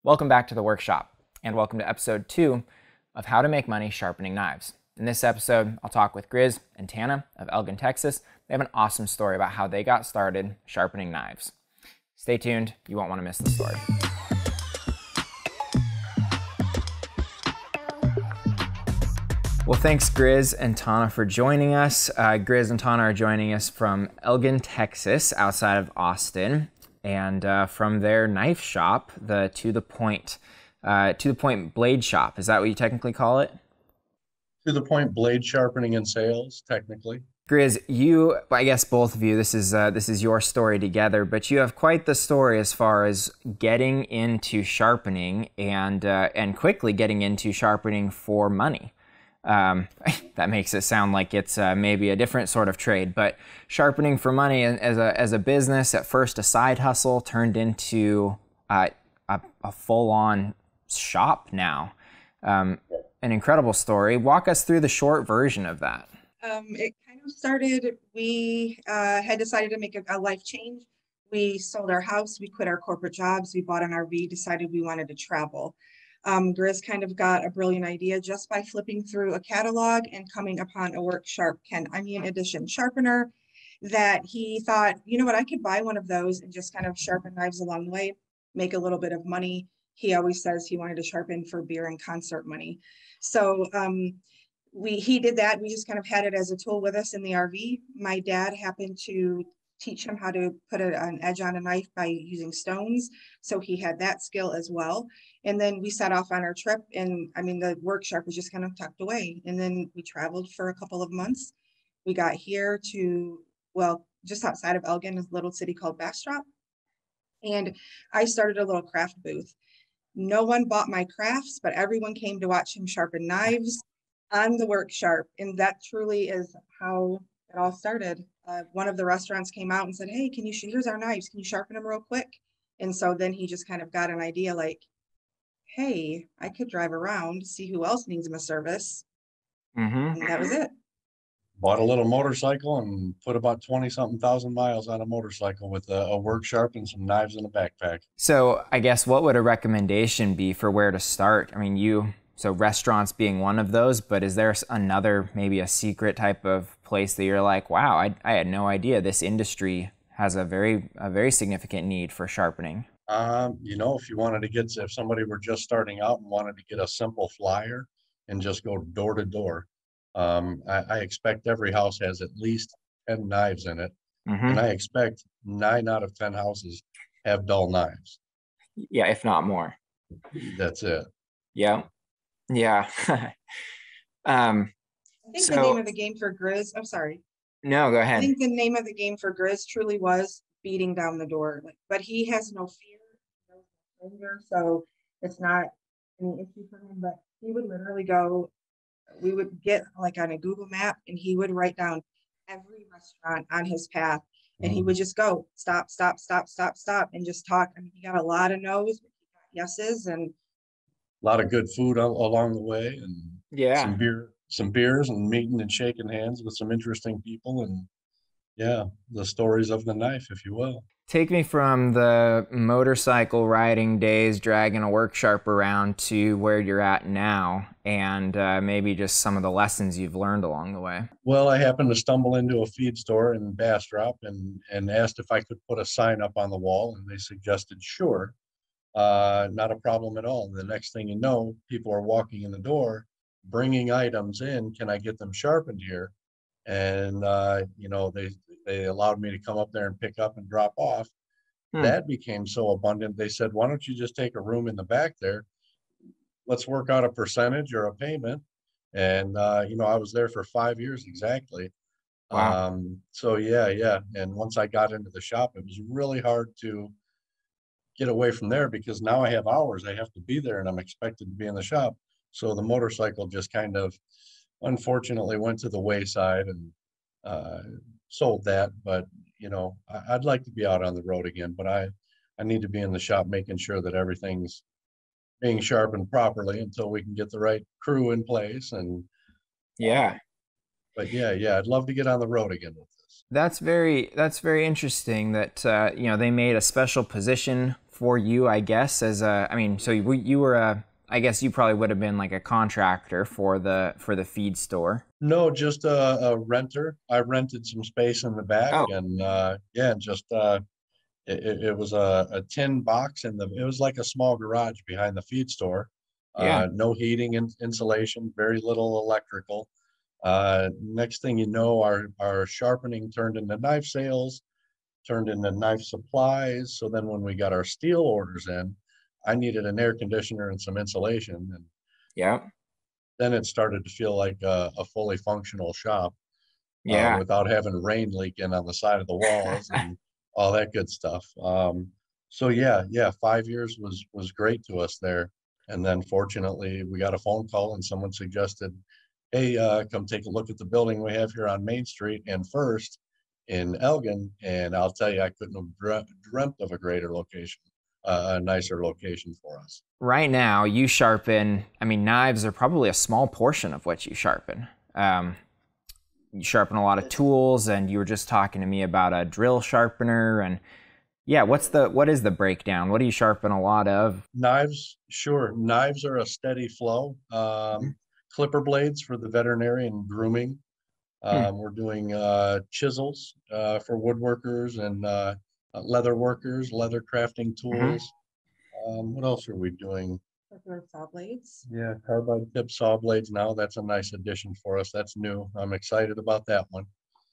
Welcome back to the workshop, and welcome to episode 2 of How to Make Money Sharpening Knives. In this episode, I'll talk with Grizz and Tana of Elgin, Texas. They have an awesome story about how they got started sharpening knives. Stay tuned, you won't want to miss the story. Well, thanks Grizz and Tana for joining us. Grizz and Tana are joining us from Elgin, Texas, outside of Austin. And from their knife shop, the To The Point Blade Shop. Is that what you technically call it? To the Point Blade Sharpening and Sales, technically. Grizz, I guess both of you, this is your story together, but you have quite the story as far as getting into sharpening and quickly getting into sharpening for money. That makes it sound like it's maybe a different sort of trade, but sharpening for money as a business, at first a side hustle, turned into a full-on shop now. An incredible story. Walk us through the short version of that. It kind of started, we had decided to make a life change. We sold our house, we quit our corporate jobs, we bought an RV, decided we wanted to travel. Grizz kind of got a brilliant idea just by flipping through a catalog and coming upon a WORKSHARP edition sharpener that he thought, you know what, I could buy one of those and just kind of sharpen knives along the way, make a little bit of money. He always says he wanted to sharpen for beer and concert money. So he did that. We just kind of had it as a tool with us in the RV. My dad happened to teach him how to put an edge on a knife by using stones. So he had that skill as well. And then we set off on our trip, and I mean, the WORKSHARP was just kind of tucked away. And then we traveled for a couple of months. We got here to, well, just outside of Elgin, a little city called Bastrop. And I started a little craft booth. No one bought my crafts, but everyone came to watch him sharpen knives on the WORKSHARP. And that truly is how it all started. One of the restaurants came out and said, hey, here's our knives. Can you sharpen them real quick? And so then he just kind of got an idea like, hey, I could drive around, see who else needs my service. And that was it. Bought a little motorcycle and put about 20-something thousand miles on a motorcycle with a WORKSHARP and some knives in a backpack. So I guess what would a recommendation be for where to start? I mean, so restaurants being one of those, but is there another, maybe a secret type of place that you're like, wow, I had no idea this industry has a very significant need for sharpening? If somebody were just starting out and wanted to get a simple flyer and just go door to door, I expect every house has at least 10 knives in it. And I expect 9 out of 10 houses have dull knives. Yeah, if not more. That's it. Yeah. Yeah. I think the name of the game for Grizz, I'm sorry. No, go ahead. I think the name of the game for Grizz truly was beating down the door. But he has no fear, no anger, so it's not any issue for him. But he would literally go, we would get like on a Google map, and he would write down every restaurant on his path, and he would just go stop, and just talk. I mean, he got a lot of no's, but he got yeses, and a lot of good food along the way, and some beers, and meeting and shaking hands with some interesting people, and the stories of the knife, if you will. Take me from the motorcycle riding days, dragging a WORKSHARP around, to where you're at now, and maybe just some of the lessons you've learned along the way. Well, I happened to stumble into a feed store in Bastrop and asked if I could put a sign up on the wall, and they suggested sure. Not a problem at all. The next thing you know, people are walking in the door, bringing items in. Can I get them sharpened here? And they allowed me to come up there and pick up and drop off. That became so abundant. They said, why don't you just take a room in the back there? Let's work out a percentage or a payment. And I was there for 5 years exactly. Wow. And once I got into the shop, it was really hard to get away from there, because now I have hours. I have to be there, and I'm expected to be in the shop. So the motorcycle just kind of, unfortunately, went to the wayside, and sold that. But I'd like to be out on the road again, but I need to be in the shop making sure that everything's being sharpened properly until we can get the right crew in place. And I'd love to get on the road again with this. That's very interesting that they made a special position for you, I guess, as a, I mean, so you were a, I guess you probably would have been like a contractor for the feed store. No, just a renter. I rented some space in the back, Oh, and yeah, just it was a tin box, and it was like a small garage behind the feed store. yeah. No heating and insulation, very little electrical. Next thing you know, our sharpening turned into knife sales, turned into knife supplies. So then when we got our steel orders in, I needed an air conditioner and some insulation. And Yeah. then it started to feel like a fully functional shop Yeah. without having rain leaking on the side of the walls and all that good stuff. So yeah, 5 years was great to us there. And then fortunately, we got a phone call and someone suggested, hey, come take a look at the building we have here on Main Street and First in Elgin. And I'll tell you, I couldn't have dreamt of a greater location, a nicer location for us. Right now, you sharpen, I mean, knives are probably a small portion of what you sharpen. You sharpen a lot of tools, and you were just talking to me about a drill sharpener. And yeah, what is the breakdown? What do you sharpen a lot of? Knives, sure. Knives are a steady flow. Clipper blades for the veterinary and grooming. We're doing chisels for woodworkers and leather workers, leather crafting tools. What else are we doing? Saw blades. Yeah, carbide tip saw blades now. That's a nice addition for us. That's new. I'm excited about that one.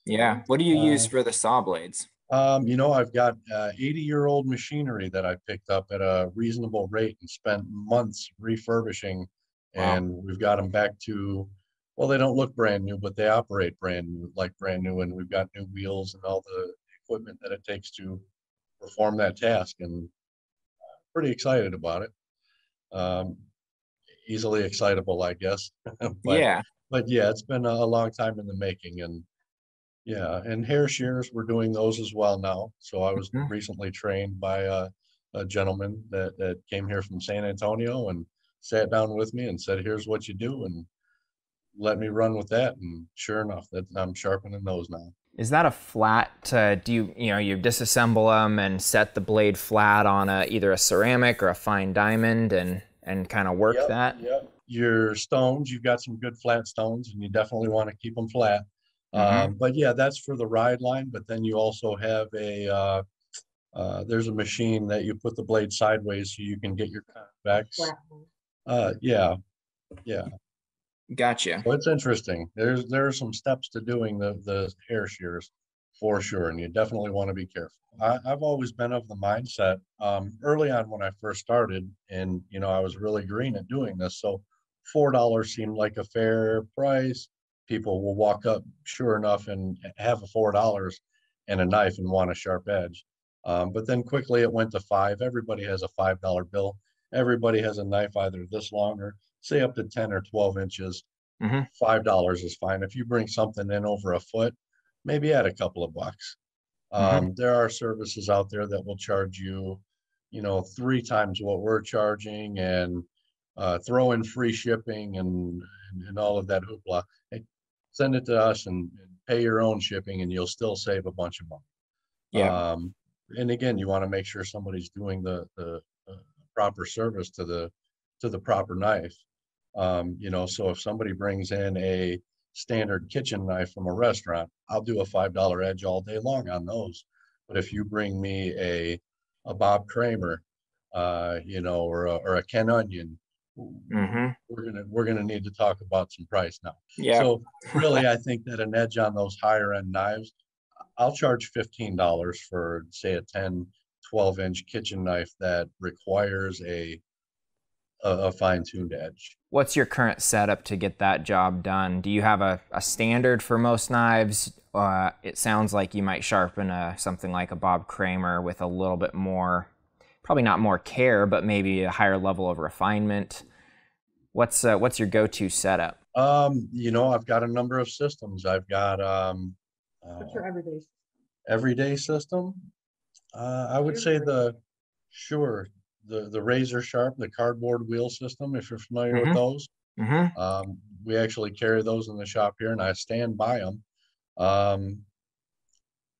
Yeah. What do you use for the saw blades? I've got 80-year-old machinery that I picked up at a reasonable rate and spent months refurbishing. And we've got them back to, well, they don't look brand new, but they operate brand new. And we've got new wheels and all the equipment that it takes to perform that task. And pretty excited about it. Easily excitable, I guess. But yeah, it's been a long time in the making. And yeah, and hair shears, we're doing those as well now. So I was recently trained by a gentleman that came here from San Antonio and sat down with me and said, here's what you do, and let me run with that. And sure enough, that I'm sharpening those now. Is that a flat, do you disassemble them and set the blade flat on either a ceramic or a fine diamond and kind of work that? Yep. Your stones, you've got some good flat stones, and you definitely want to keep them flat. But yeah, that's for the ride line. But then you also have there's a machine that you put the blade sideways so you can get your convex. Yeah. Gotcha. Well, it's interesting. There are some steps to doing the hair shears for sure, and you definitely want to be careful. I've always been of the mindset early on when I first started, and I was really green at doing this. So $4 seemed like a fair price. People will walk up, sure enough, and have a $4 and a knife and want a sharp edge. But then quickly it went to $5. Everybody has a $5 bill. Everybody has a knife either this long or say up to 10 or 12 inches. $5 is fine. If you bring something in over a foot, maybe add a couple of bucks. There are services out there that will charge you, 3 times what we're charging, and throw in free shipping and all of that hoopla. Hey, send it to us and pay your own shipping, and you'll still save a bunch of money. Yeah. And again, you want to make sure somebody's doing the proper service to the proper knife. So if somebody brings in a standard kitchen knife from a restaurant, I'll do a $5 edge all day long on those. But if you bring me a Bob Kramer, or a Ken Onion, we're gonna need to talk about some price now. Yeah. So really, I think that an edge on those higher end knives, I'll charge $15 for, say, a 10, 12-inch kitchen knife that requires a fine-tuned edge. What's your current setup to get that job done? Do you have a standard for most knives? It sounds like you might sharpen something like a Bob Kramer with a little bit more, probably not more care, but maybe a higher level of refinement. What's your go-to setup? I've got a number of systems. I've got What's your everyday system? I would say the razor sharp, the cardboard wheel system, if you're familiar with those. We actually carry those in the shop here, and I stand by them.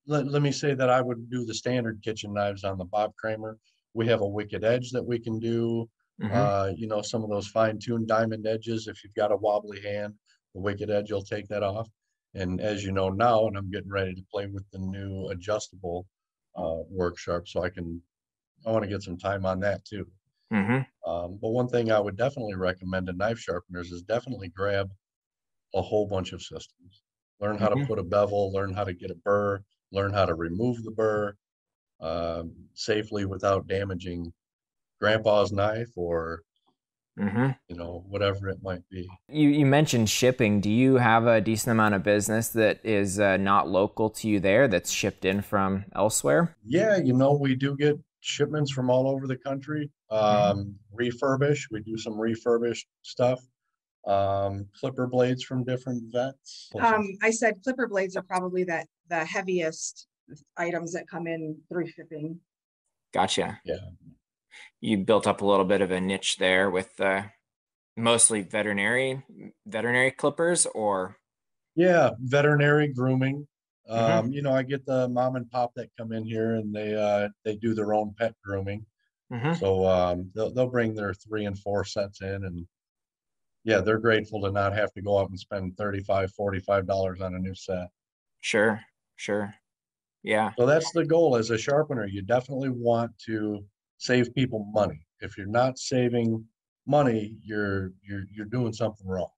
Let me say that I would do the standard kitchen knives on the Bob Kramer We have a wicked edge that we can do. You know, some of those fine-tuned diamond edges, if you've got a wobbly hand, the wicked edge will take that off. And as you know now, and I'm getting ready to play with the new adjustable WORKSHARP, so I want to get some time on that too. But one thing I would definitely recommend to knife sharpeners is definitely grab a whole bunch of systems. Learn how to put a bevel, learn how to get a burr, learn how to remove the burr safely without damaging grandpa's knife or you know, whatever it might be. You mentioned shipping. Do you have a decent amount of business that is not local to you there, that's shipped in from elsewhere? Yeah, you know, we do get shipments from all over the country. Refurbish, we do some refurbished stuff. Clipper blades from different vets. I said clipper blades are probably the heaviest items that come in through shipping. Gotcha. Yeah. You built up a little bit of a niche there with mostly veterinary clippers, or? Yeah, veterinary grooming. You know, I get the mom and pop that come in here and they do their own pet grooming. So they'll bring their 3 and 4 sets in, and yeah, they're grateful to not have to go out and spend $35, $45 on a new set. Sure. Yeah. So that's the goal as a sharpener. You definitely want to save people money. If you're not saving money, you're doing something wrong.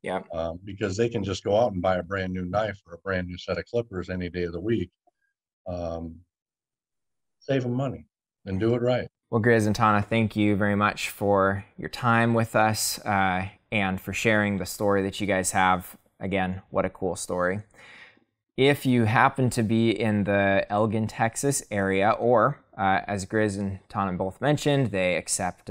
Yeah. Because they can just go out and buy a brand new knife or a brand new set of clippers any day of the week. Save them money and do it right. Well, Grizz and Tana, thank you very much for your time with us and for sharing the story that you guys have. Again, what a cool story. If you happen to be in the Elgin, Texas area, or as Grizz and Tana both mentioned, they accept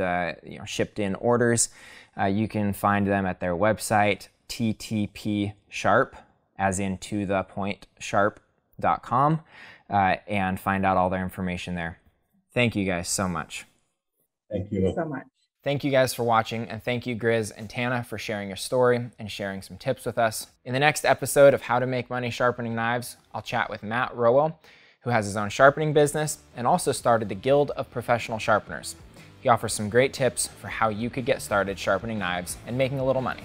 shipped-in orders. You can find them at their website, ttpsharp, as in to the point sharp.com, and find out all their information there. Thank you guys so much. Thank you. Thank you so much. Thank you guys for watching, and thank you Grizz and Tana for sharing your story and sharing some tips with us. In the next episode of How to Make Money Sharpening Knives, I'll chat with Matt Rowell, who has his own sharpening business and also started the Guild of Professional Sharpeners. He offers some great tips for how you could get started sharpening knives and making a little money.